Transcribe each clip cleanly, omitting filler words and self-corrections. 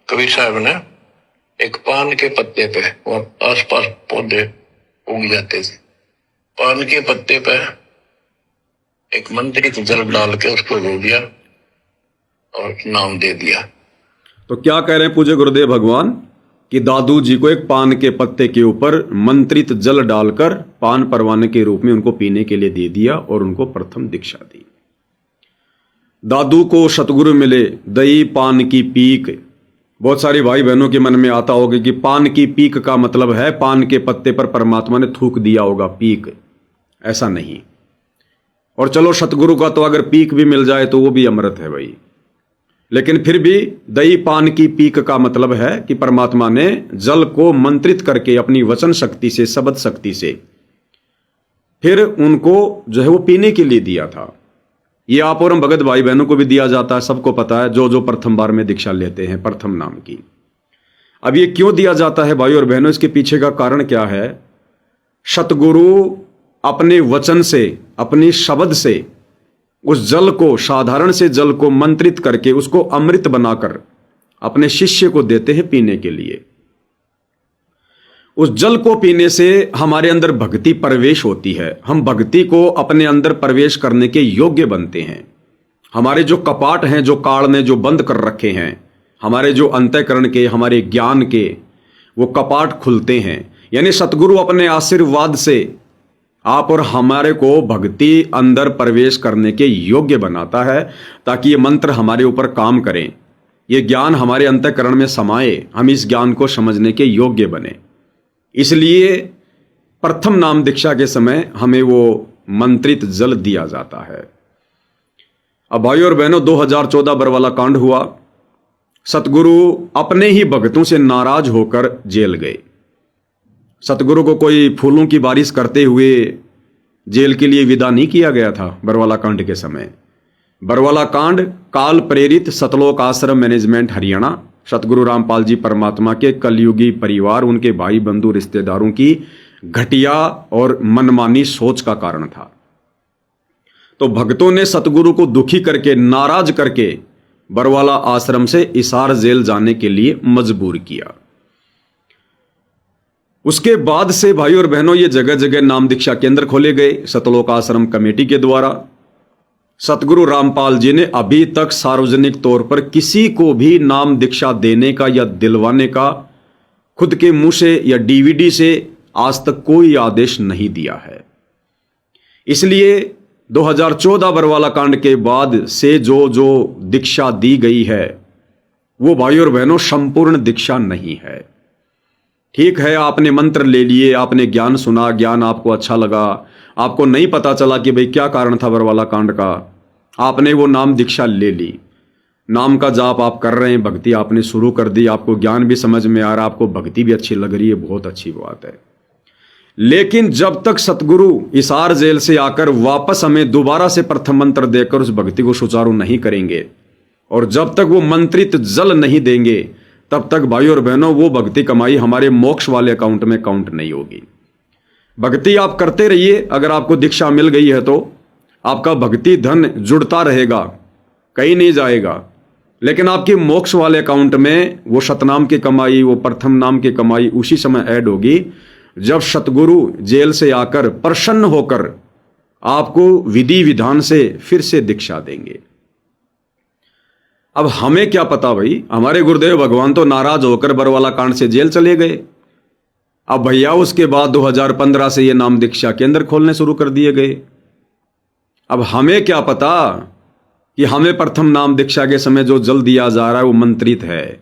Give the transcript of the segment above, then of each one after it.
कबीर साहब ने एक पान के पत्ते पे, और आसपास पौधे उग जाते थे, पान के पत्ते पे एक मंत्रित जल डाल के उसको धो दिया और नाम दे दिया। तो क्या कह रहे हैं पूज्य गुरुदेव भगवान कि दादू जी को एक पान के पत्ते के ऊपर मंत्रित जल डालकर पान परवाने के रूप में उनको पीने के लिए दे दिया और उनको प्रथम दीक्षा दी। दादू को सतगुरु मिले दही पान की पीक। बहुत सारे भाई बहनों के मन में आता होगा कि पान की पीक का मतलब है पान के पत्ते पर परमात्मा ने थूक दिया होगा पीक। ऐसा नहीं। और चलो सतगुरु का तो अगर पीक भी मिल जाए तो वो भी अमृत है भाई, लेकिन फिर भी दही पान की पीक का मतलब है कि परमात्मा ने जल को मंत्रित करके अपनी वचन शक्ति से, शब्द शक्ति से फिर उनको जो है वो पीने के लिए दिया था। ये आप और हम भगत भाई बहनों को भी दिया जाता है, सबको पता है, जो जो प्रथम बार में दीक्षा लेते हैं प्रथम नाम की। अब ये क्यों दिया जाता है भाई और बहनों, इसके पीछे का कारण क्या है? सतगुरु अपने वचन से, अपनी शब्द से उस जल को, साधारण से जल को मंत्रित करके उसको अमृत बनाकर अपने शिष्य को देते हैं पीने के लिए। उस जल को पीने से हमारे अंदर भक्ति प्रवेश होती है, हम भक्ति को अपने अंदर प्रवेश करने के योग्य बनते हैं। हमारे जो कपाट हैं, जो काल ने जो बंद कर रखे हैं, हमारे जो अंतःकरण के, हमारे ज्ञान के, वो कपाट खुलते हैं। यानी सतगुरु अपने आशीर्वाद से आप और हमारे को भक्ति अंदर प्रवेश करने के योग्य बनाता है, ताकि ये मंत्र हमारे ऊपर काम करें, ये ज्ञान हमारे अंतःकरण में समाये, हम इस ज्ञान को समझने के योग्य बने। इसलिए प्रथम नाम दीक्षा के समय हमें वो मंत्रित जल दिया जाता है। अब भाइयों और बहनों, 2014 बरवाला कांड हुआ। सतगुरु अपने ही भक्तों से नाराज होकर जेल गए। सतगुरु को कोई फूलों की बारिश करते हुए जेल के लिए विदा नहीं किया गया था बरवाला कांड के समय। बरवाला कांड काल प्रेरित सतलोक आश्रम मैनेजमेंट हरियाणा, सतगुरु रामपाल जी परमात्मा के कलयुगी परिवार, उनके भाई बंधु रिश्तेदारों की घटिया और मनमानी सोच का कारण था। तो भक्तों ने सतगुरु को दुखी करके, नाराज करके बरवाला आश्रम से हिसार जेल जाने के लिए मजबूर किया। उसके बाद से भाई और बहनों, ये जगह जगह नाम दीक्षा केंद्र खोले गए सतलोक आश्रम कमेटी के द्वारा। सतगुरु रामपाल जी ने अभी तक सार्वजनिक तौर पर किसी को भी नाम दीक्षा देने का या दिलवाने का खुद के मुंह से या डीवीडी से आज तक कोई आदेश नहीं दिया है। इसलिए 2014 बरवाला कांड के बाद से जो जो दीक्षा दी गई है वो भाई और बहनों संपूर्ण दीक्षा नहीं है। ठीक है, आपने मंत्र ले लिए, आपने ज्ञान सुना, ज्ञान आपको अच्छा लगा, आपको नहीं पता चला कि भाई क्या कारण था बरवाला कांड का, आपने वो नाम दीक्षा ले ली, नाम का जाप आप कर रहे हैं, भक्ति आपने शुरू कर दी, आपको ज्ञान भी समझ में आ रहा, आपको भक्ति भी अच्छी लग रही है, बहुत अच्छी बात है। लेकिन जब तक सतगुरु हिसार जेल से आकर वापस हमें दोबारा से प्रथम मंत्र देकर उस भक्ति को सुचारू नहीं करेंगे और जब तक वो मंत्रित जल नहीं देंगे, तब तक भाई और बहनों वो भक्ति कमाई हमारे मोक्ष वाले अकाउंट में काउंट नहीं होगी। भक्ति आप करते रहिए, अगर आपको दीक्षा मिल गई है तो आपका भक्ति धन जुड़ता रहेगा, कहीं नहीं जाएगा। लेकिन आपके मोक्ष वाले अकाउंट में वो सतनाम की कमाई, वो प्रथम नाम की कमाई उसी समय ऐड होगी जब सतगुरु जेल से आकर प्रसन्न होकर आपको विधि विधान से फिर से दीक्षा देंगे। अब हमें क्या पता भाई, हमारे गुरुदेव भगवान तो नाराज होकर बरवाला कांड से जेल चले गए। अब भैया उसके बाद 2015 से ये नाम दीक्षा केंद्र खोलने शुरू कर दिए गए। अब हमें क्या पता कि हमें प्रथम नाम दीक्षा के समय जो जल दिया जा रहा है वो मंत्रित है।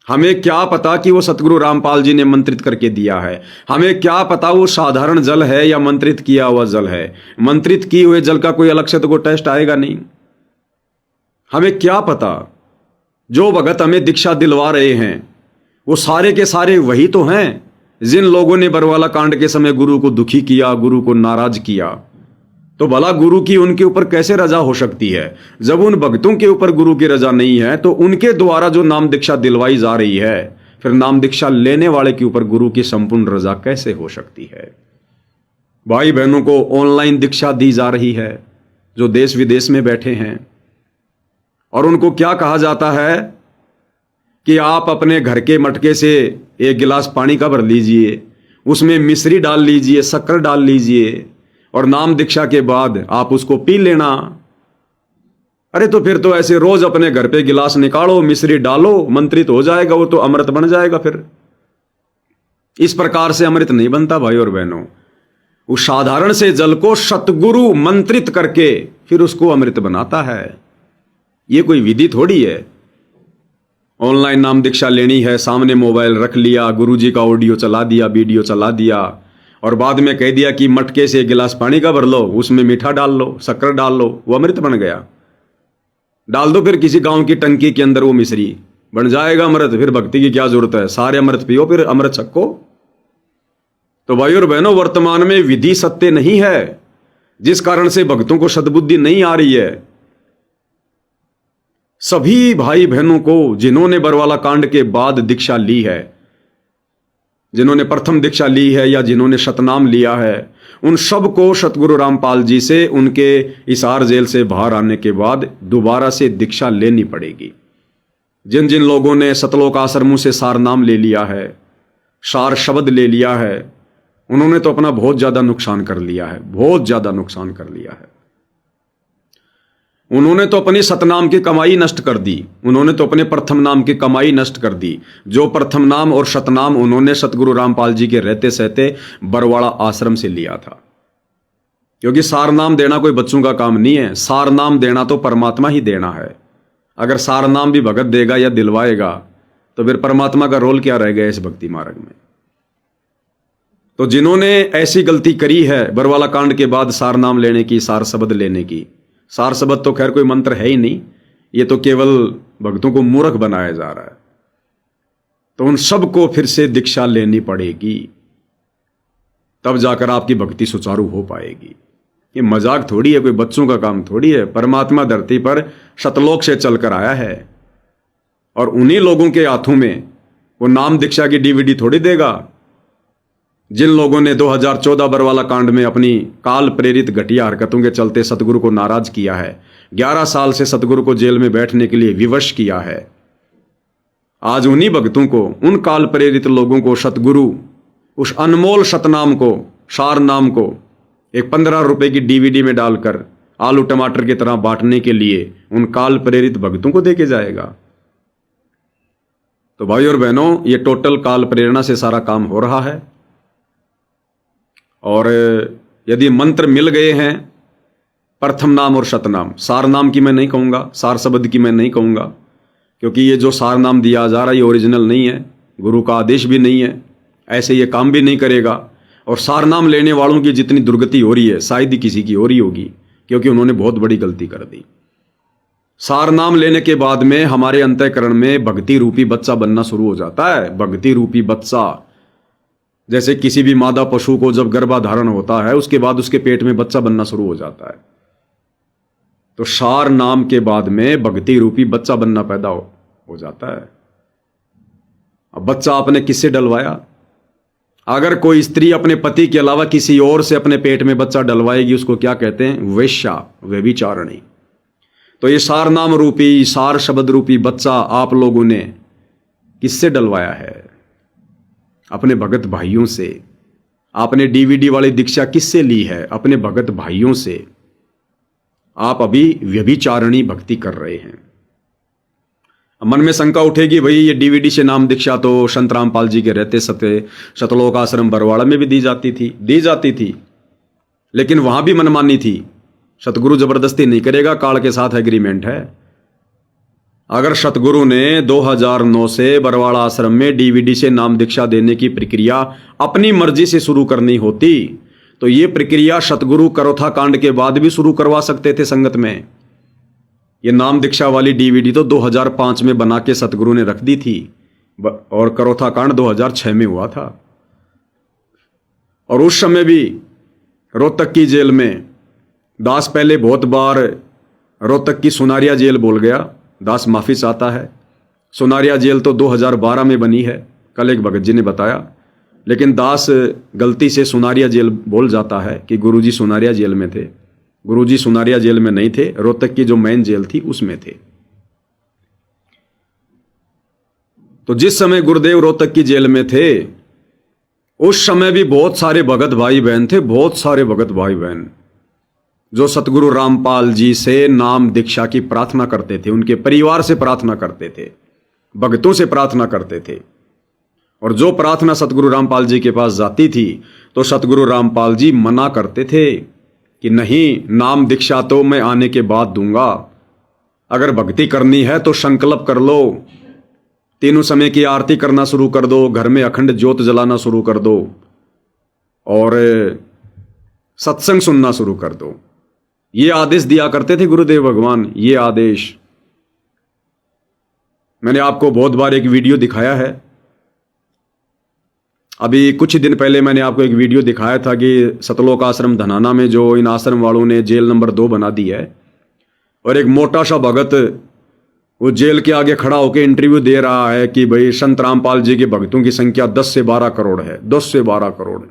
हमें क्या पता कि वो सतगुरु रामपाल जी ने मंत्रित करके दिया है। हमें क्या पता वो साधारण जल है या मंत्रित किया हुआ जल है। मंत्रित किए हुए जल का कोई अलग से तो कोई टेस्ट आएगा नहीं। हमें क्या पता? जो भगत हमें दीक्षा दिलवा रहे हैं वो सारे के सारे वही तो हैं जिन लोगों ने बरवाला कांड के समय गुरु को दुखी किया, गुरु को नाराज किया। तो भला गुरु की उनके ऊपर कैसे रजा हो सकती है? जब उन भक्तों के ऊपर गुरु की रजा नहीं है तो उनके द्वारा जो नाम दीक्षा दिलवाई जा रही है, फिर नाम दीक्षा लेने वाले के ऊपर गुरु की संपूर्ण रजा कैसे हो सकती है? भाई बहनों को ऑनलाइन दीक्षा दी जा रही है जो देश विदेश में बैठे हैं, और उनको क्या कहा जाता है कि आप अपने घर के मटके से एक गिलास पानी का भर लीजिए, उसमें मिश्री डाल लीजिए, शक्कर डाल लीजिए और नाम दीक्षा के बाद आप उसको पी लेना। अरे तो फिर तो ऐसे रोज अपने घर पे गिलास निकालो, मिश्री डालो, मंत्रित हो जाएगा, वो तो अमृत बन जाएगा। फिर इस प्रकार से अमृत नहीं बनता भाई और बहनों। उस साधारण से जल को सतगुरु मंत्रित करके फिर उसको अमृत बनाता है। ये कोई विधि थोड़ी है। ऑनलाइन नाम दीक्षा लेनी है, सामने मोबाइल रख लिया, गुरुजी का ऑडियो चला दिया, वीडियो चला दिया और बाद में कह दिया कि मटके से एक गिलास पानी का भर लो, उसमें मीठा डाल लो, शक्कर डाल लो, वो अमृत बन गया। डाल दो फिर किसी गांव की टंकी के अंदर, वो मिश्री बन जाएगा अमृत। फिर भक्ति की क्या जरूरत है, सारे अमृत पियो, फिर अमृत छको। तो भाई और बहनों, वर्तमान में विधि सत्य नहीं है, जिस कारण से भक्तों को सद्बुद्धि नहीं आ रही है। सभी भाई बहनों को जिन्होंने बरवाला कांड के बाद दीक्षा ली है, जिन्होंने प्रथम दीक्षा ली है या जिन्होंने शतनाम लिया है, उन सबको सतगुरु रामपाल जी से उनके हिसार जेल से बाहर आने के बाद दोबारा से दीक्षा लेनी पड़ेगी। जिन जिन लोगों ने सतलोक आश्रमों से सार नाम ले लिया है, सार शब्द ले लिया है, उन्होंने तो अपना बहुत ज्यादा नुकसान कर लिया है, बहुत ज्यादा नुकसान कर लिया है। उन्होंने तो अपनी सतनाम की कमाई नष्ट कर दी, उन्होंने तो अपने प्रथम नाम की कमाई नष्ट कर दी। जो प्रथम नाम और शतनाम उन्होंने सतगुरु रामपाल जी के रहते सहते बरवाड़ा आश्रम से लिया था। क्योंकि सार नाम देना कोई बच्चों का काम नहीं है, सार नाम देना तो परमात्मा ही देना है। अगर सार नाम भी भगत देगा या दिलवाएगा तो फिर परमात्मा का रोल क्या रह गया इस भक्ति मार्ग में। तो जिन्होंने ऐसी गलती करी है बरवाला कांड के बाद सार नाम लेने की, सार शब्द लेने की, सार शब्द तो खैर कोई मंत्र है ही नहीं, ये तो केवल भक्तों को मूर्ख बनाया जा रहा है, तो उन सबको फिर से दीक्षा लेनी पड़ेगी, तब जाकर आपकी भक्ति सुचारू हो पाएगी। ये मजाक थोड़ी है, कोई बच्चों का काम थोड़ी है। परमात्मा धरती पर सतलोक से चलकर आया है और उन्हीं लोगों के हाथों में वो नाम दीक्षा की डीवीडी थोड़ी देगा। जिन लोगों ने 2014 बरवाला कांड में अपनी काल प्रेरित घटिया हरकतों के चलते सतगुरु को नाराज किया है, 11 साल से सतगुरु को जेल में बैठने के लिए विवश किया है, आज उन्हीं भक्तों को, उन काल प्रेरित लोगों को सतगुरु उस अनमोल सतनाम को, सार नाम को एक 15 रुपए की डीवीडी में डालकर आलू टमाटर की तरह बांटने के लिए उन काल प्रेरित भक्तों को देके जाएगा। तो भाई और बहनों, ये टोटल काल प्रेरणा से सारा काम हो रहा है। और यदि मंत्र मिल गए हैं, प्रथम नाम और शतनाम, सार नाम की मैं नहीं कहूंगा, सार शब्द की मैं नहीं कहूंगा, क्योंकि ये जो सार नाम दिया जा रहा है ये ओरिजिनल नहीं है, गुरु का आदेश भी नहीं है, ऐसे ये काम भी नहीं करेगा। और सार नाम लेने वालों की जितनी दुर्गति हो रही है शायद ही किसी की हो रही होगी, क्योंकि उन्होंने बहुत बड़ी गलती कर दी। सार नाम लेने के बाद में हमारे अंतःकरण में भक्ति रूपी बच्चा बनना शुरू हो जाता है। भक्ति रूपी बच्चा, जैसे किसी भी मादा पशु को जब गर्भाधारण होता है उसके बाद उसके पेट में बच्चा बनना शुरू हो जाता है, तो सार नाम के बाद में भक्ति रूपी बच्चा बनना पैदा हो जाता है। अब बच्चा आपने किससे डलवाया? अगर कोई स्त्री अपने पति के अलावा किसी और से अपने पेट में बच्चा डलवाएगी उसको क्या कहते हैं? वेश्या, व्यभिचारिणी। तो ये सार नाम रूपी, सार शब्द रूपी बच्चा आप लोगों ने किससे डलवाया है? अपने भगत भाइयों से। आपने डीवीडी वाली दीक्षा किससे ली है? अपने भगत भाइयों से। आप अभी व्यभिचारिणी भक्ति कर रहे हैं। मन में शंका उठेगी, भाई ये डीवीडी से नाम दीक्षा तो संत रामपाल जी के रहते सते सतलोक आश्रम बरवाड़ा में भी दी जाती थी, लेकिन वहां भी मनमानी थी। सतगुरु जबरदस्ती नहीं करेगा, काल के साथ एग्रीमेंट है। अगर सतगुरु ने 2009 से बरवाड़ा आश्रम में डीवीडी से नाम दीक्षा देने की प्रक्रिया अपनी मर्जी से शुरू करनी होती तो ये प्रक्रिया सतगुरु करोथा कांड के बाद भी शुरू करवा सकते थे संगत में। ये नाम दीक्षा वाली डीवीडी तो 2005 में बना के सतगुरु ने रख दी थी और करोथा कांड 2006 में हुआ था। और उस समय भी रोहतक की जेल में दास पहले बहुत बार रोहतक की सुनारिया जेल बोल गया, दास माफी चाहता है। सुनारिया जेल तो 2012 में बनी है, कल एक भगत जी ने बताया, लेकिन दास गलती से सुनारिया जेल बोल जाता है कि गुरुजी सुनारिया जेल में थे। गुरुजी सुनारिया जेल में नहीं थे, रोहतक की जो मेन जेल थी उसमें थे। तो जिस समय गुरुदेव रोहतक की जेल में थे उस समय भी बहुत सारे भगत भाई बहन थे, बहुत सारे भगत भाई बहन जो सतगुरु रामपाल जी से नाम दीक्षा की प्रार्थना करते थे, उनके परिवार से प्रार्थना करते थे, भगतों से प्रार्थना करते थे। और जो प्रार्थना सतगुरु रामपाल जी के पास जाती थी तो सतगुरु रामपाल जी मना करते थे कि नहीं, नाम दीक्षा तो मैं आने के बाद दूंगा, अगर भक्ति करनी है तो संकल्प कर लो, तीनों समय की आरती करना शुरू कर दो, घर में अखंड ज्योत जलाना शुरू कर दो और सत्संग सुनना शुरू कर दो। ये आदेश दिया करते थे गुरुदेव भगवान। ये आदेश मैंने आपको बहुत बार एक वीडियो दिखाया है। अभी कुछ दिन पहले मैंने आपको एक वीडियो दिखाया था कि सतलोक आश्रम धनाना में जो इन आश्रम वालों ने जेल नंबर 2 बना दी है और एक मोटा सा भगत वो जेल के आगे खड़ा होकर इंटरव्यू दे रहा है कि भाई संत रामपाल जी के भक्तों की संख्या 10 से 12 करोड़ है, 10 से 12 करोड़।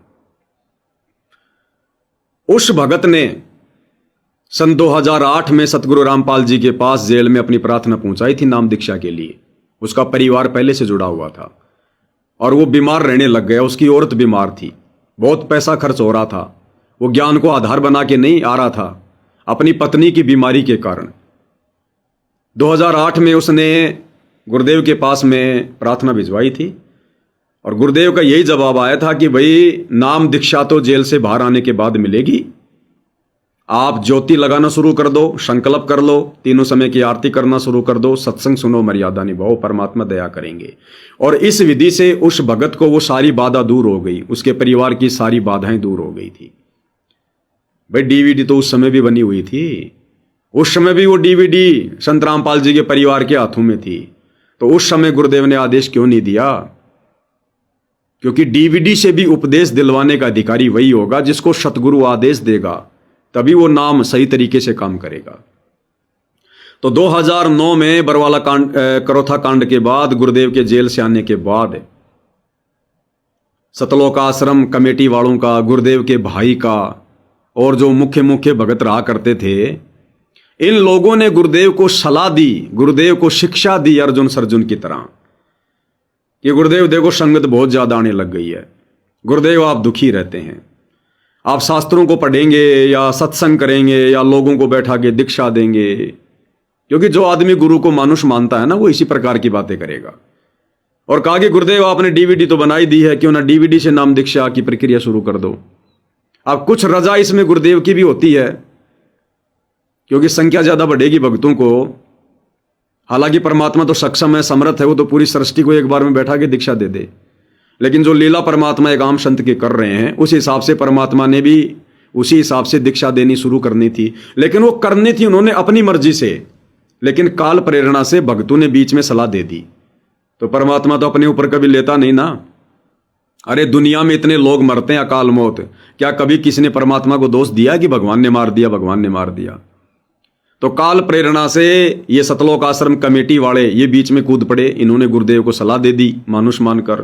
उस भगत ने सन 2008 में सतगुरु रामपाल जी के पास जेल में अपनी प्रार्थना पहुंचाई थी नाम दीक्षा के लिए। उसका परिवार पहले से जुड़ा हुआ था और वो बीमार रहने लग गया। उसकी औरत बीमार थी, बहुत पैसा खर्च हो रहा था, वो ज्ञान को आधार बना के नहीं आ रहा था अपनी पत्नी की बीमारी के कारण। 2008 में उसने गुरुदेव के पास में प्रार्थना भिजवाई थी और गुरुदेव का यही जवाब आया था कि भाई नाम दीक्षा तो जेल से बाहर आने के बाद मिलेगी, आप ज्योति लगाना शुरू कर दो, संकल्प कर लो, तीनों समय की आरती करना शुरू कर दो, सत्संग सुनो, मर्यादा निभाओ, परमात्मा दया करेंगे। और इस विधि से उस भगत को वो सारी बाधा दूर हो गई, उसके परिवार की सारी बाधाएं दूर हो गई थी। भाई डीवीडी तो उस समय भी बनी हुई थी, उस समय भी वो डीवीडी संत रामपाल जी के परिवार के हाथों में थी। तो उस समय गुरुदेव ने आदेश क्यों नहीं दिया? क्योंकि डीवीडी से भी उपदेश दिलवाने का अधिकारी वही होगा जिसको सतगुरु आदेश देगा, तभी वो नाम सही तरीके से काम करेगा। तो 2009 में बरवाला कांड, करोथा कांड के बाद, गुरुदेव के जेल से आने के बाद सतलोक आश्रम कमेटी वालों का, गुरुदेव के भाई का और जो मुख्य मुख्य भगत रहा करते थे, इन लोगों ने गुरुदेव को सलाह दी, गुरुदेव को शिक्षा दी अर्जुन सर्जुन की तरह कि गुरुदेव देखो संगत बहुत ज्यादा आने लग गई है, गुरुदेव आप दुखी रहते हैं, आप शास्त्रों को पढ़ेंगे या सत्संग करेंगे या लोगों को बैठा के दीक्षा देंगे, क्योंकि जो आदमी गुरु को मानुष मानता है ना वो इसी प्रकार की बातें करेगा। और कहा कि गुरुदेव आपने डीवीडी तो बनाई दी है, क्यों ना डीवीडी से नाम दीक्षा की प्रक्रिया शुरू कर दो। अब कुछ रजा इसमें गुरुदेव की भी होती है क्योंकि संख्या ज्यादा बढ़ेगी भक्तों को। हालांकि परमात्मा तो सक्षम है, समर्थ है, वो तो पूरी सृष्टि को एक बार में बैठा के दीक्षा दे दे, लेकिन जो लीला परमात्मा एक आम संत के कर रहे हैं उस हिसाब से परमात्मा ने भी उसी हिसाब से दीक्षा देनी शुरू करनी थी। लेकिन वो करनी थी उन्होंने अपनी मर्जी से, लेकिन काल प्रेरणा से भक्तों ने बीच में सलाह दे दी। तो परमात्मा तो अपने ऊपर कभी लेता नहीं ना। अरे दुनिया में इतने लोग मरते हैं अकाल मौत, क्या कभी किसी ने परमात्मा को दोष दिया कि भगवान ने मार दिया, भगवान ने मार दिया? तो काल प्रेरणा से ये सतलोक आश्रम कमेटी वाले ये बीच में कूद पड़े, इन्होंने गुरुदेव को सलाह दे दी मानुष मानकर।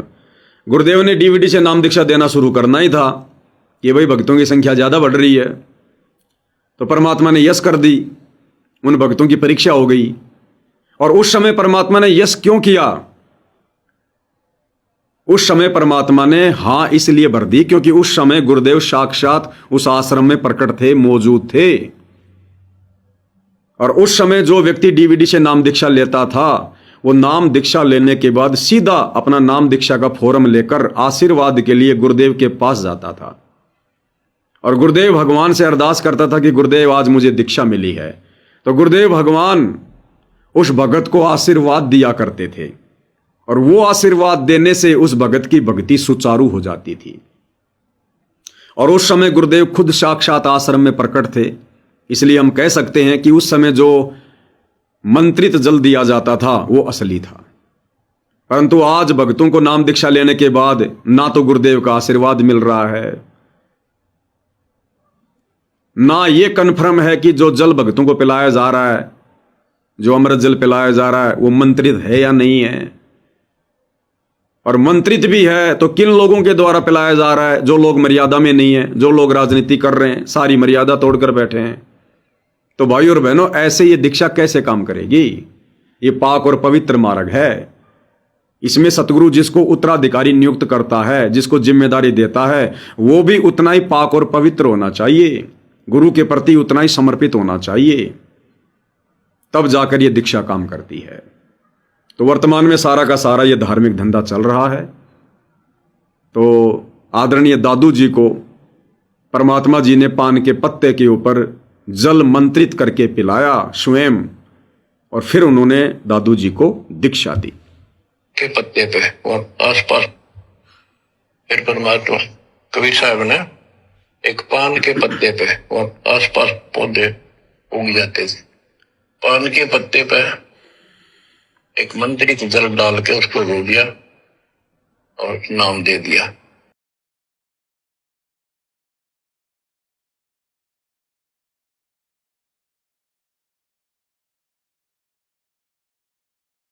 गुरुदेव ने डीवीडी से नाम दीक्षा देना शुरू करना ही था कि भाई भक्तों की संख्या ज्यादा बढ़ रही है। तो परमात्मा ने यश कर दी, उन भक्तों की परीक्षा हो गई। और उस समय परमात्मा ने यश क्यों किया? उस समय परमात्मा ने हां इसलिए भर दी क्योंकि उस समय गुरुदेव साक्षात उस आश्रम में प्रकट थे, मौजूद थे। और उस समय जो व्यक्ति डीवीडी से नाम दीक्षा लेता था वो नाम दीक्षा लेने के बाद सीधा अपना नाम दीक्षा का फॉर्म लेकर आशीर्वाद के लिए गुरुदेव के पास जाता था और गुरुदेव भगवान से अरदास करता था कि गुरुदेव आज मुझे दीक्षा मिली है। तो गुरुदेव भगवान उस भगत को आशीर्वाद दिया करते थे और वो आशीर्वाद देने से उस भगत की भक्ति सुचारू हो जाती थी। और उस समय गुरुदेव खुद साक्षात आश्रम में प्रकट थे, इसलिए हम कह सकते हैं कि उस समय जो मंत्रित जल दिया जाता था वो असली था। परंतु आज भक्तों को नाम दीक्षा लेने के बाद ना तो गुरुदेव का आशीर्वाद मिल रहा है, ना ये कन्फर्म है कि जो जल भक्तों को पिलाया जा रहा है, जो अमृत जल पिलाया जा रहा है, वो मंत्रित है या नहीं है। और मंत्रित भी है तो किन लोगों के द्वारा पिलाया जा रहा है? जो लोग मर्यादा में नहीं है, जो लोग राजनीति कर रहे हैं, सारी मर्यादा तोड़कर बैठे हैं। तो भाई और बहनों, ऐसे ये दीक्षा कैसे काम करेगी? ये पाक और पवित्र मार्ग है, इसमें सतगुरु जिसको उत्तराधिकारी नियुक्त करता है, जिसको जिम्मेदारी देता है, वो भी उतना ही पाक और पवित्र होना चाहिए, गुरु के प्रति उतना ही समर्पित होना चाहिए, तब जाकर ये दीक्षा काम करती है। तो वर्तमान में सारा का सारा ये धार्मिक धंधा चल रहा है। तो आदरणीय दादू जी को परमात्मा जी ने पान के पत्ते के ऊपर जल मंत्रित करके पिलाया स्वयं, और फिर उन्होंने दादू जी को दीक्षा दी। के पत्ते पे और आसपास फिर परमात्मा कबीर साहब ने एक पान के पत्ते पे और आसपास पौधे उग जाते थे। पान के पत्ते पे एक मंत्रित जल डाल के उसको रो दिया और नाम दे दिया।